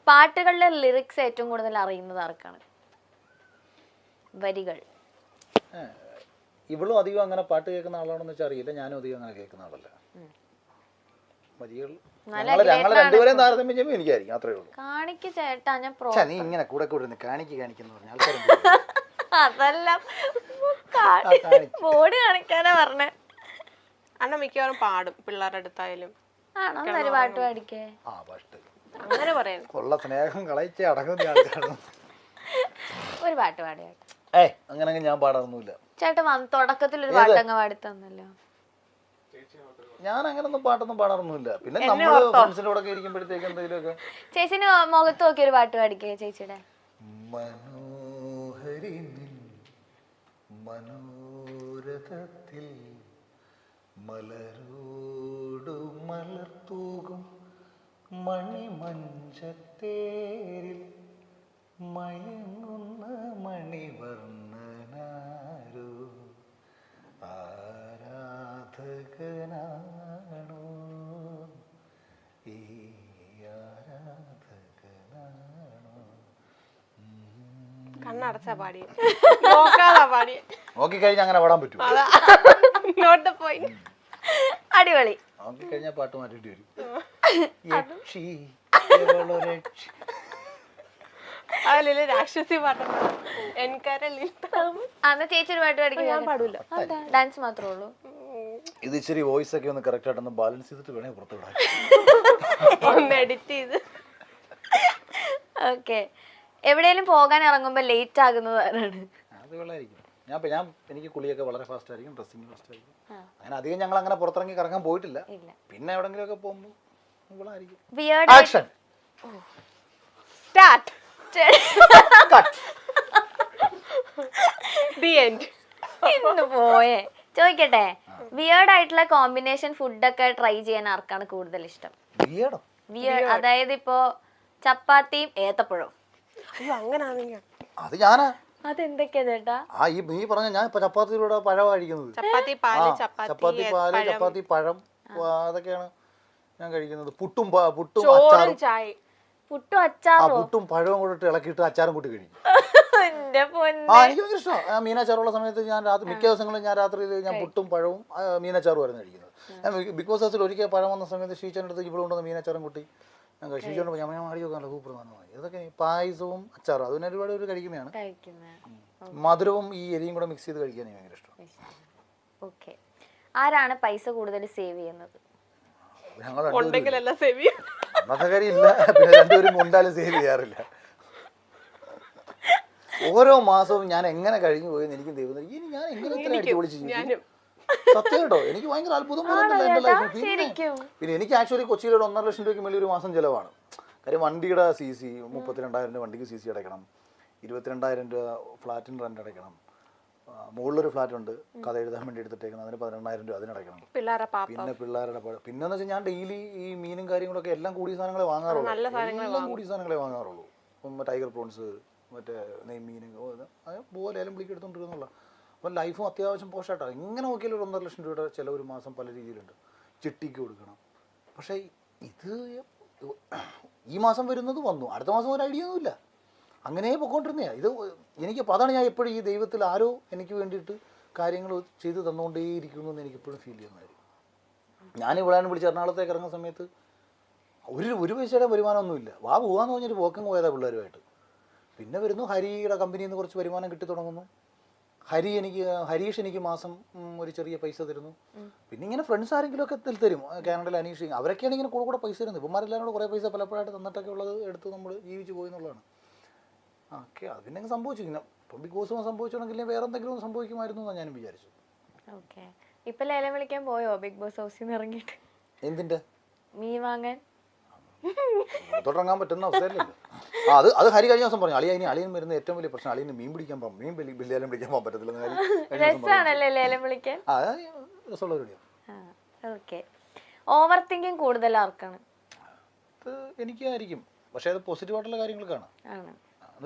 പാട്ടുകളുടെ ലിറിക്സ് ഏറ്റവും കൂടുതൽ അറിയുന്നത് ആർക്കാണ്? വരികൾ. ഇവളും അധികം അങ്ങനെ പാട്ട് കേൾക്കുന്ന ആളാണെന്ന് വെച്ചാൽ അറിയില്ല. ഞാനും അധികം അങ്ങനെ കേൾക്കുന്ന ആളല്ല. വരികൾ ഞങ്ങൾ രണ്ടുപേരെയും താരതമ്യം ചെയ്യുമ്പോൾ എനിക്കായിരിക്കും. അത്രേ ഉള്ളൂ. കാണിക്ക് ചേട്ടാ, ഞാൻ നീ ഇങ്ങനെ കൂടെ കൂടെ കാണിക്കുന്ന പറഞ്ഞാൽ അതല്ല ബോഡി കാണിക്കാനാ പറഞ്ഞേ. അണ്ണ മിക്കവാറും പാടും പിള്ളേരുടെ അടുത്തായാലും. ആണോ? ഒരു പാട്ട് പാടിക്കേ. അങ്ങനെ പറയാം. ഉള്ള സ്നേഹം കളയിച്ച് അടങ്ങുന്ന ആൾക്കാരാണ്. ഒരു പാട്ട് പാടിയാ. അങ്ങനെ ഞാൻ പാടാറൊന്നുമില്ല. ചേട്ടൻ തുടക്കത്തിൽ ഒരു പാട്ട് അങ്ങ് പാടി തന്നല്ലോ. ഞാൻ അങ്ങനൊന്നും പാട്ടൊന്നും പാടാറൊന്നുമില്ല. പിന്നെ നമ്മള് ഫ്രണ്ട്സിന്റെ കൂടെ ഇരിക്കുമ്പോഴത്തേക്ക് എന്തെങ്കിലുമൊക്കെ. ചേച്ചിന് മുഖത്ത് നോക്കി ഒരു പാട്ട് പാടിക്കേ ചേച്ചിയുടെ. മനോഹരി മനോരഥത്തിൽ മലരോടു മലർത്തൂകും മണിമഞ്ചത്തേരിൽ മയങ്ങുന്ന മണിവർണ്ണനാരോ ആരാധകനാണോ ഈ ആരാധകനാണോ. കണ്ണടച്ചാ പാടിയ നോക്കാതാ പാടിയ. നോക്കിക്കഴിഞ്ഞാൽ അങ്ങനെ പാടാൻ പറ്റും. അടിപൊളി. നോക്കിക്കഴിഞ്ഞാൽ പാട്ട് മാറ്റിട്ട് വരും. അതല്ലേ രാക്ഷസി പാട്ടാണ്. അന്ന് ചേച്ചി ഒരു പാട്ട് പാടിക്കാൻ ഞാൻ പാടില്ല. ഡാൻസ് മാത്രമേ ഉള്ളൂ. ഇത് ഇച്ചിരി വോയിസ് ഒക്കെ ഒന്ന് കറക്റ്റ് ആയിട്ടൊന്ന് ബാലൻസ് ചെയ്തിട്ട് വേണേ പുറത്തു വിടാൻ. എഡിറ്റ് ചെയ്ത്. ഓക്കെ. എവിടെയെങ്കിലും പോകാൻ ഇറങ്ങുമ്പോ ലേറ്റ് ആകുന്നത് ആരാണ്? അത് വെള്ളമായിരിക്കും. എനിക്ക് കുളിയൊക്കെ വളരെ ഫാസ്റ്റ് ആയിരിക്കും. ഡ്രസ്സിങ് ഫാസ്റ്റ് ആയിരിക്കും. അങ്ങനെ അധികം ഞങ്ങൾ അങ്ങനെ പുറത്തിറങ്ങി കറങ്ങാൻ പോയിട്ടില്ല. പിന്നെ എവിടെങ്കിലും ഒക്കെ പോകുമ്പോൾ പോയേ. ചോദിക്കട്ടെ, വിയേർഡ് ആയിട്ടുള്ള കോമ്പിനേഷൻ ഫുഡൊക്കെ ട്രൈ ചെയ്യാൻ ആർക്കാണ് കൂടുതൽ ഇഷ്ടം? അതായത് ഇപ്പോ ചപ്പാത്തിയും ഏത്തപ്പഴവും. അത് ഞാനാ. അതെന്തൊക്കെയാ ചേട്ടാ? നീ പറഞ്ഞ ഞാൻ ഇപ്പൊ ചപ്പാത്തിയിലൂടെ പഴം കഴിക്കുന്നത്. ചപ്പാത്തി പാല്, ചപ്പാത്തി പഴം, അതൊക്കെയാണ് ഞാൻ കഴിക്കുന്നത്. പുട്ടും അച്ചാറും. പുട്ടും പഴവും കൂടെ ഇളക്കിയിട്ട് അച്ചാറും കൂട്ടി കഴിക്കും. എനിക്ക് ഭയങ്കര ഇഷ്ടമാണ്. മീനാച്ചാറുള്ള സമയത്ത് ഞാൻ മിക്ക ദിവസങ്ങളും ഞാൻ രാത്രിയിൽ ഞാൻ പുട്ടും പഴവും മീനാച്ചാറുമായിരുന്നു കഴിക്കുന്നത്. ഞാൻ ബിഗ് ബോസ് ഹൗസിൽ ഒരിക്കൽ പഴം വന്ന സമയത്ത് ഷീച്ചറിൻ്റെ അടുത്ത് ഇവിടെ കൊണ്ടുവന്ന് മീനാച്ചാറും കൂട്ടി ഞാൻ ഷീച്ചറിനോട് ഞാൻ മാടി നോക്കാനുള്ള സൂപ്രധാനമായി. ഇതൊക്കെ പായസവും അച്ചാറും അതിന് ഒരുപാട് ഒരു കഴിക്കുന്നതാണ്. മധുരവും ഈ എരിയും കൂടെ മിക്സ് ചെയ്ത് കഴിക്കാൻ എനിക്ക് ഭയങ്കര ഇഷ്ടം. ഓക്കെ. ആരാണ് പൈസ കൂടുതൽ സേവ് ചെയ്യുന്നത്? അന്നത്തെ കാര്യം ഇല്ല. പിന്നെ രണ്ടുപേരും ഉണ്ടാലും സേവ് ചെയ്യാറില്ല. ഓരോ മാസവും ഞാൻ എങ്ങനെ കഴിഞ്ഞു പോയെന്ന് എനിക്ക് ദൈവം ഇനി ഞാൻ എങ്ങനെ ഇത്ര അടിച്ചു പൊളിച്ച് സത്യം കേട്ടോ. എനിക്ക് ഭയങ്കര അത്ഭുതം തോന്നുന്നില്ല എൻ്റെ ലൈഫിൽ. പിന്നെ എനിക്ക് ആക്ച്വലി കൊച്ചിയിലൂടെ 1.5 ലക്ഷം രൂപയ്ക്ക് മേലെ ഒരു മാസം ചിലവാണ്. കാര്യം വണ്ടിയുടെ CC 32,000 രൂപ വണ്ടിക്ക് CC അടയ്ക്കണം, 22,000 രൂപ ഫ്ലാറ്റിന് റെന്റ് അടയ്ക്കണം, മുകളിലൊരു ഫ്ലാറ്റ് ഉണ്ട് കഥ എഴുതാൻ വേണ്ടി എടുത്തിട്ടേക്കുന്നത്, അതിന് 18,000 രൂപ അതിനടയ്ക്കണം. പിന്നെ പിള്ളേരുടെ പിന്നെന്ന് വെച്ചാൽ ഞാൻ ഡെയിലി ഈ മീനും കാര്യങ്ങളൊക്കെ എല്ലാം കൂടിയ സാധനങ്ങളെ വാങ്ങാറുള്ളൂ. എല്ലാം കൂടിയ സാധനങ്ങളെ വാങ്ങാറുള്ളൂ. ടൈഗർ പ്രോൺസ്, മറ്റേ നെയ്മീൻ, അതുപോലെ എല്ലാം വിളിക്ക് എടുത്തോണ്ടിരുന്നുള്ള. അപ്പം ലൈഫും അത്യാവശ്യം പോഷായിട്ടാണ്. എങ്ങനെ നോക്കിയാലും ഒരു 1.5 ലക്ഷം രൂപയുടെ ചില ഒരു മാസം പല രീതിയിലുണ്ട്. ചിട്ടിക്ക് കൊടുക്കണം. പക്ഷേ ഇത് ഈ മാസം വരുന്നത് വന്നു, അടുത്ത മാസം ഒരു ഐഡിയ ഒന്നുമില്ല. അങ്ങനെ പൊക്കോണ്ടിരുന്നേ. ഇത് എനിക്ക് അതാണ് ഞാൻ എപ്പോഴും ഈ ദൈവത്തിൽ ആരോ എനിക്ക് വേണ്ടിയിട്ട് കാര്യങ്ങൾ ചെയ്ത് തന്നുകൊണ്ടേയിരിക്കുന്നു എന്ന് എനിക്കെപ്പോഴും ഫീൽ ചെയ്യുന്ന കാര്യം. ഞാൻ ഇവിടെ വിളിച്ച് എറണാകുളത്തേക്ക് ഇറങ്ങുന്ന സമയത്ത് ഒരു പൈസയുടെ വരുമാനമൊന്നുമില്ല. പോകാന്ന് പറഞ്ഞൊരു പോക്കം പോയതാ പിള്ളേരുമായിട്ട്. പിന്നെ വരുന്നു ഹരിയുടെ കമ്പനിയിൽ നിന്ന് കുറച്ച് വരുമാനം കിട്ടി തുടങ്ങുന്നു. ഹരീഷ് എനിക്ക് മാസം ഒരു ചെറിയ പൈസ തരുന്നു. പിന്നെ ഇങ്ങനെ ഫ്രണ്ട്സ് ആരെങ്കിലും ഒക്കെ തരും. കാനഡയിൽ അനീഷ്, അവരൊക്കെയാണ് ഇങ്ങനെ കൂടെ പൈസ തരുന്നത്. ഇവന്മാരെല്ലാവരും കൂടെ കുറേ പൈസ പലപ്പോഴായിട്ട് തന്നിട്ടൊക്കെ ഉള്ളത് എടുത്ത് നമ്മൾ ജീവിച്ച് പോയി എന്നുള്ളതാണ്. ഓക്കെ, അത് പിന്നെ സംഭവിച്ചു. ഇങ്ങനെ ഇപ്പം ബിഗ് ബോസ് സംഭവിച്ചോണെങ്കിൽ വേറെ എന്തെങ്കിലും സംഭവിക്കുമായിരുന്നു എന്നാണ് ഞാനും വിചാരിച്ചു. ഓക്കെ. ഇപ്പൊ ലേലം വിളിക്കാൻ പോയോ ബിഗ് ബോസ് ഹൗസിൽ നിന്ന് ഇറങ്ങിയിട്ട്? എന്തിന്റെ മീൻ വാങ്ങാൻ തുടങ്ങാൻ പറ്റുന്ന അവസ്ഥയല്ലല്ലോ. അത് ഹരി കഴിഞ്ഞ ദിവസം പറഞ്ഞു. അളിയൻ വരുന്ന ഏറ്റവും വലിയ പ്രശ്നം അളിയന് മീൻ പിടിക്കാൻ പോകാം, ലേലം പിടിക്കാൻ പോകാൻ പറ്റത്തില്ല. രസമുള്ള പരിപാടിയാണ്. ഓവർ തിങ്കിങ് കൂടുതൽ ആർക്കാണ്? എനിക്കായിരിക്കും. പക്ഷെ അത് പോസിറ്റീവായിട്ടുള്ള കാര്യങ്ങൾക്കാണ്. എന്ന്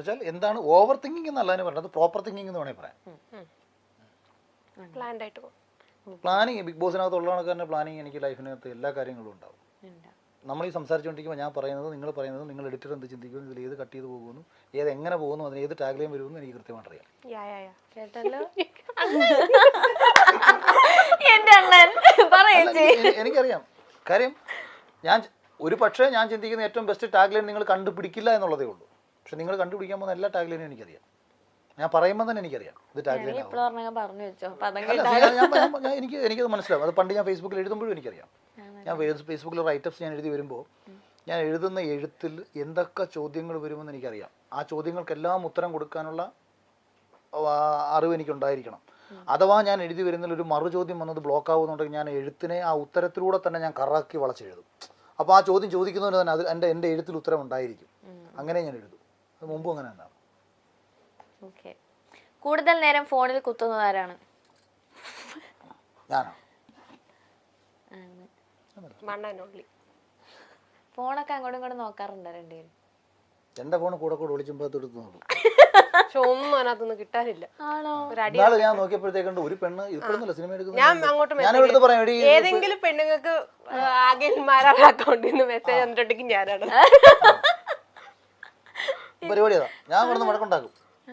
വെച്ചാൽ എന്താണ് ഓവർ തിങ്കിങ് എന്നല്ല പറഞ്ഞത്, പ്രോപ്പർ തിങ്കിങ് എന്ന് വേണമെങ്കിൽ പറയാം. പ്ലാനിങ് ബിഗ് ബോസിനകത്ത് ഉള്ള കണക്ക് തന്നെ പ്ലാനിങ് എനിക്ക് ലൈഫിനകത്ത് എല്ലാ കാര്യങ്ങളും ഉണ്ടാവും. നമ്മൾ ഈ സംസാരിച്ചുകൊണ്ടിരിക്കുമ്പോൾ ഞാൻ പറയുന്നത് നിങ്ങൾ പറയുന്നത് നിങ്ങൾ എഡിറ്റർ എന്ത് ചിന്തിക്കുന്നു, ഇതിൽ ഏത് കട്ട് ചെയ്ത് പോകുന്നു, ഏത് എങ്ങനെ പോകുന്നു, അതിന് ഏത് ടാഗ്ലൈൻ വരുമെന്ന് എനിക്ക് കൃത്യമായിട്ട് അറിയാം. കേട്ടല്ലോ എന്റെ അണ്ണൻ പറയേച്ചി. എനിക്കറിയാം. കാര്യം ഞാൻ ഒരു പക്ഷേ ഞാൻ ചിന്തിക്കുന്ന ഏറ്റവും ബെസ്റ്റ് ടാഗ്ലൈൻ നിങ്ങൾ കണ്ടുപിടിക്കില്ല എന്നുള്ളതേ ഉള്ളൂ. പക്ഷെ നിങ്ങൾ കണ്ടുപിടിക്കാൻ പോകുന്ന എല്ലാ ടാഗ്ലൈനും എനിക്കറിയാം. ഞാൻ പറയുമ്പോൾ തന്നെ എനിക്കറിയാം ഇത് ടാഗ്ലൈൻ. എനിക്കത് മനസ്സിലാവും. അത് പണ്ട് ഞാൻ ഫേസ്ബുക്കിൽ എഴുതുമ്പോഴും എനിക്കറിയാം. ഞാൻ ഫേസ്ബുക്കിൽ റൈറ്റപ്സ് ഞാൻ എഴുതി വരുമ്പോൾ ഞാൻ എഴുതുന്ന എഴുത്തിൽ എന്തൊക്കെ ചോദ്യങ്ങൾ വരുമെന്ന് എനിക്കറിയാം. ആ ചോദ്യങ്ങൾക്കെല്ലാം ഉത്തരം കൊടുക്കാനുള്ള അറിവ് എനിക്കുണ്ടായിരിക്കണം. അഥവാ ഞാൻ എഴുതി വരുന്നതിൽ ഒരു മറുചോദ്യം വന്നത് ബ്ലോക്ക് ആവുന്നുണ്ടെങ്കിൽ ഞാൻ എഴുത്തിനെ ആ ഉത്തരത്തിലൂടെ തന്നെ ഞാൻ കറക്കി വളച്ചെഴുതും. അപ്പോൾ ആ ചോദ്യം ചോദിക്കുന്നതിന് തന്നെ അത് എൻ്റെ എഴുത്തിൽ ഉത്തരം ഉണ്ടായിരിക്കും. അങ്ങനെ ഞാൻ എഴുതും. അത് മുമ്പും അങ്ങനെ തന്നെയാണ്. ഓക്കെ. കൂടുതൽ നേരം ഫോണിൽ കുത്തുന്നതാരാണ്? ഞാനോ? ഫോണൊക്കെ അങ്ങോട്ടും ഇങ്ങോട്ടും നോക്കാറുണ്ടോ രണ്ടുപേരും? എന്റെ ഫോൺ കൂടെ വിളിച്ചുമ്പോ എടുത്ത് നോക്കും. പക്ഷെ ഒന്നും അതിനകത്തൊന്നും കിട്ടാനില്ല. ഞാൻ നോക്കിയപ്പോഴത്തേക്കുണ്ട് ഒരു പെണ്ണ് ഇപ്പോഴൊന്നുമില്ല സിനിമ എടുക്കുന്നത്. ഞാൻ അങ്ങോട്ട് പറയാം, ഏതെങ്കിലും പെണ്ണുങ്ങൾക്ക് ആകെമാരുടെ അക്കൗണ്ടിൽ നിന്ന് മെസ്സേജ് വന്നിട്ടുണ്ടെങ്കിൽ ഞാനാണ് പരിപാടി. അതാ ഞാൻ ഇവിടെ വഴക്കുണ്ടാക്കും.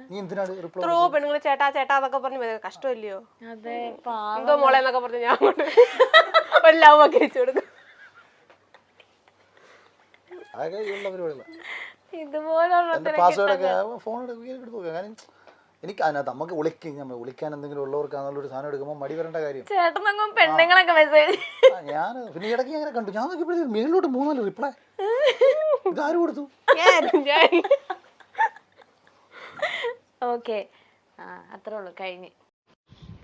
നീ എന്തിനാണ് എത്രയോ പെണ്ണുങ്ങൾ ചേട്ടാ ചേട്ടാ എന്നൊക്കെ പറഞ്ഞ് കഷ്ടമല്ലയോ? എന്തോ മോളെ എന്നൊക്കെ പറഞ്ഞ് ഞാൻ അങ്ങോട്ട് ഒരു ലവ് ഒക്കെ അയച്ചു കൊടുക്കും. എനിക്ക് അതിനകത്ത് നമുക്ക് വിളിക്കാൻ എന്തെങ്കിലും ഉള്ളവർക്കാണെന്നുള്ള സാധനം എടുക്കുമ്പോൾ മടി വരേണ്ട കാര്യം. ഞാൻ പിന്നെ ഇടയ്ക്ക് അങ്ങനെ കണ്ടു. ഞാൻ നോക്കിയപ്പോഴത്തേക്ക് മേളിലോട്ട് 3-4 റിപ്ലൈ. ഇതാര് കൊടുത്തു?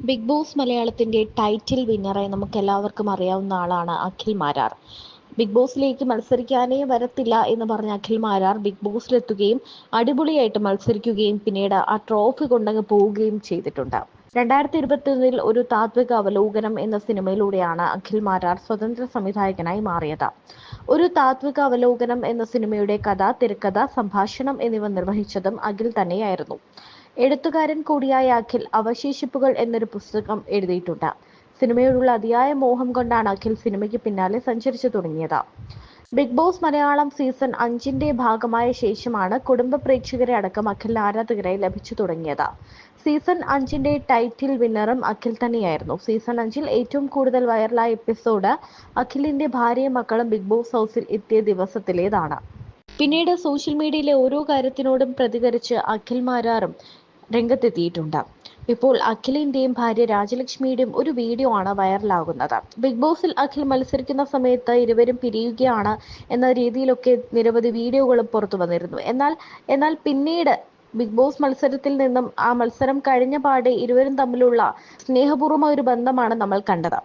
ബിഗ് ബോസ് മലയാളത്തിന്റെ ടൈറ്റിൽ വിന്നറായി നമുക്ക് എല്ലാവർക്കും അറിയാവുന്ന ആളാണ് അഖിൽ മാരാർ. ബിഗ് ബോസിലേക്ക് മത്സരിക്കാനേ വരത്തില്ല എന്ന് പറഞ്ഞ അഖിൽ മാരാർ ബിഗ് ബോസിലെത്തുകയും അടിപൊളിയായിട്ട് മത്സരിക്കുകയും പിന്നീട് ആ ട്രോഫി കൊണ്ടങ്ങ് പോവുകയും ചെയ്തിട്ടുണ്ട്. 2021 ഒരു താത്വിക അവലോകനം എന്ന സിനിമയിലൂടെയാണ് അഖിൽ മാരാർ സ്വതന്ത്ര സംവിധായകനായി മാറിയത്. ഒരു താത്വിക അവലോകനം എന്ന സിനിമയുടെ കഥ, തിരക്കഥ, സംഭാഷണം എന്നിവ നിർവഹിച്ചതും അഖിൽ തന്നെയായിരുന്നു. എഴുത്തുകാരൻ കൂടിയായ അഖിൽ അവശേഷിപ്പുകൾ എന്നൊരു പുസ്തകം എഴുതിയിട്ടുണ്ട്. സിനിമയോടുള്ള അതിയായ മോഹം കൊണ്ടാണ് അഖിൽ സിനിമയ്ക്ക് പിന്നാലെ സഞ്ചരിച്ചു തുടങ്ങിയത്. ബിഗ് ബോസ് മലയാളം സീസൺ 5 ഭാഗമായ ശേഷമാണ് കുടുംബ പ്രേക്ഷകരെ അടക്കം അഖിൽ ആരാധകരായി ലഭിച്ചു തുടങ്ങിയത്. സീസൺ 5 ടൈറ്റിൽ വിന്നറും അഖിൽ തന്നെയായിരുന്നു. സീസൺ 5 ഏറ്റവും കൂടുതൽ വൈറലായ എപ്പിസോഡ് അഖിലിന്റെ ഭാര്യയും മക്കളും ബിഗ് ബോസ് ഹൗസിൽ എത്തിയ ദിവസത്തിലേതാണ്. പിന്നീട് സോഷ്യൽ മീഡിയയിലെ ഓരോ കാര്യത്തിനോടും പ്രതികരിച്ച് അഖിൽ മാരാറും രംഗത്തെത്തിയിട്ടുണ്ട്. ഇപ്പോൾ അഖിലിന്റെയും ഭാര്യ രാജലക്ഷ്മിയുടെയും ഒരു വീഡിയോ ആണ് വൈറലാകുന്നത്. ബിഗ് ബോസിൽ അഖിൽ മത്സരിക്കുന്ന സമയത്ത് ഇരുവരും പിരിയുകയാണ് എന്ന രീതിയിലൊക്കെ നിരവധി വീഡിയോകളും പുറത്തു വന്നിരുന്നു. എന്നാൽ പിന്നീട് ബിഗ് ബോസ് മത്സരത്തിൽ നിന്നും ആ മത്സരം കഴിഞ്ഞ പാടെ ഇരുവരും തമ്മിലുള്ള സ്നേഹപൂർവ്വമായ ഒരു ബന്ധമാണ് നമ്മൾ കണ്ടത്.